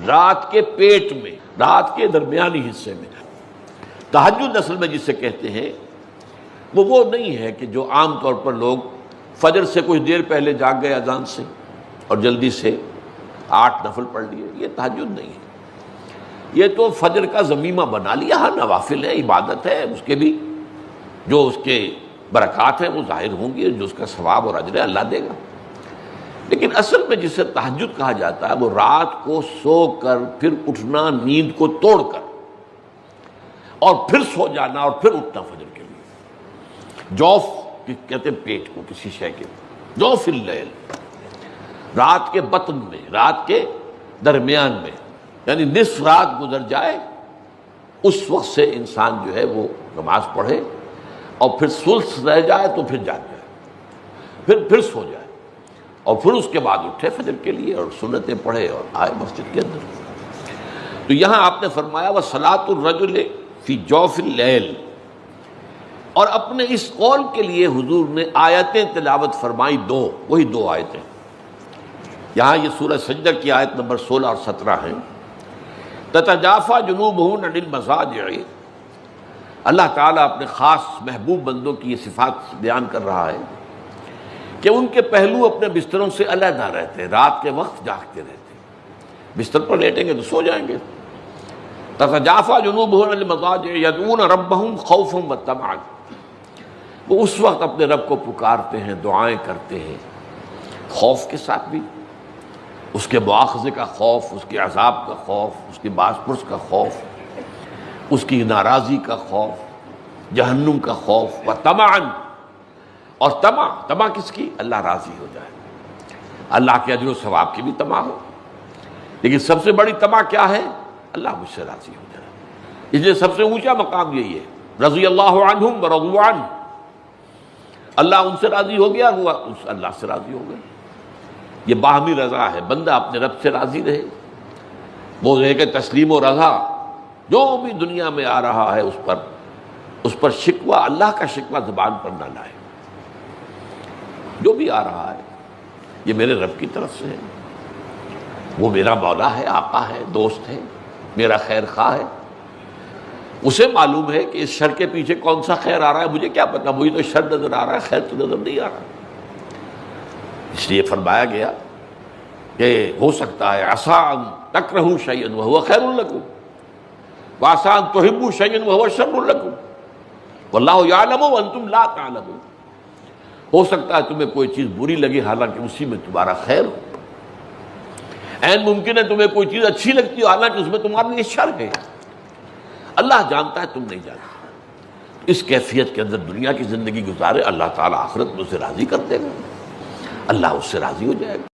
رات کے پیٹ میں، رات کے درمیانی حصے میں۔ تہجد اصل میں جسے کہتے ہیں وہ نہیں ہے کہ جو عام طور پر لوگ فجر سے کچھ دیر پہلے جاگ گئے اذان سے اور جلدی سے 8 نفل پڑھ لیے، یہ تہجد نہیں ہے۔ یہ تو فجر کا ضمیمہ بنا لیا، ہاں نوافل ہے، عبادت ہے، اس کے بھی جو اس کے برکات ہیں وہ ظاہر ہوں گی، جو اس کا ثواب اور اجر ہے اللہ دے گا۔ لیکن اصل میں جسے تہجد کہا جاتا ہے وہ رات کو سو کر پھر اٹھنا، نیند کو توڑ کر، اور پھر سو جانا اور پھر اٹھنا فجر کے لیے۔ جوف کہتے ہیں پیٹ کو، کسی شے کے جوف اللیل، رات کے بطن میں، رات کے درمیان میں، یعنی نصف رات گزر جائے اس وقت سے انسان جو ہے وہ نماز پڑھے، اور پھر ثلث رہ جائے تو پھر جاگ جائے، پھر سو جائے، اور پھر اس کے بعد اٹھے فجر کے لیے اور سنتیں پڑھے اور آئے مسجد کے اندر۔ تو یہاں آپ نے فرمایا وَصَلَاةُ الرَّجُلِ فِي جَوْفِ اللَّيْلِ، اور اپنے اس قول کے لیے حضور نے آیتیں تلاوت فرمائی، وہی دو آیتیں۔ یہاں یہ سورہ سجدہ کی آیت نمبر 16 اور 17 ہیں۔ تتجافی جنوبہم عن المضاجع، اللہ تعالیٰ اپنے خاص محبوب بندوں کی یہ صفات بیان کر رہا ہے کہ ان کے پہلو اپنے بستروں سے علیحدہ رہتے ہیں، رات کے وقت جاگتے رہتے ہیں، بستر پر لیٹیں گے تو سو جائیں گے۔ تتجافی جنوبہم عن المضاجع یدعون ربہم خوفا وطمعا، وہ اس وقت اپنے رب کو پکارتے ہیں، دعائیں کرتے ہیں، خوف کے ساتھ بھی، اس کے مواخذے کا خوف، اس کے عذاب کا خوف، اس کی باز پرس کا خوف، اس کی ناراضی کا خوف، جہنم کا خوف، وطمعا، اور طمع کس کی؟ اللہ راضی ہو جائے، اللہ کے اجر و ثواب کی بھی طمع ہو، لیکن سب سے بڑی طمع کیا ہے؟ اللہ مجھ سے راضی ہو جائے۔ اس لیے سب سے اونچا مقام یہی ہے، رضی اللہ عنہم ورضوا عنہ، اللہ ان سے راضی ہو گیا، وہ اللہ سے راضی ہو گئے۔ یہ باہمی رضا ہے، بندہ اپنے رب سے راضی رہے، وہ ہے کہ تسلیم و رضا، جو بھی دنیا میں آ رہا ہے اس پر شکوہ، اللہ کا شکوہ زبان پر نہ لائے۔ جو بھی آ رہا ہے یہ میرے رب کی طرف سے ہے، وہ میرا مولا ہے، آقا ہے، دوست ہے، میرا خیر خواہ ہے، اسے معلوم ہے کہ اس شر کے پیچھے کون سا خیر آ رہا ہے، مجھے کیا پتا، مجھے تو شر نظر آ رہا ہے، خیر تو نظر نہیں آ رہا۔ اس لیے فرمایا گیا کہ ہو سکتا ہے عسیٰ ان تکرہوا شیئا وہو خیر لکم، وعسیٰ ان تحبوا شیئا وہو شر لکم، واللہ یعلم وانتم لا تعلمون، ہو سکتا ہے تمہیں کوئی چیز بری لگے حالانکہ اسی میں تمہارا خیر ہو، عین ممکن ہے تمہیں کوئی چیز اچھی لگتی ہو حالانکہ اس میں تمہارے لیے شر ہے، اللہ جانتا ہے، تم نہیں جانتے۔ اس کیفیت کے اندر دنیا کی زندگی گزارے، اللہ تعالیٰ آخرت میں اسے راضی کر دے گا، اللہ اس سے راضی ہو جائے گا۔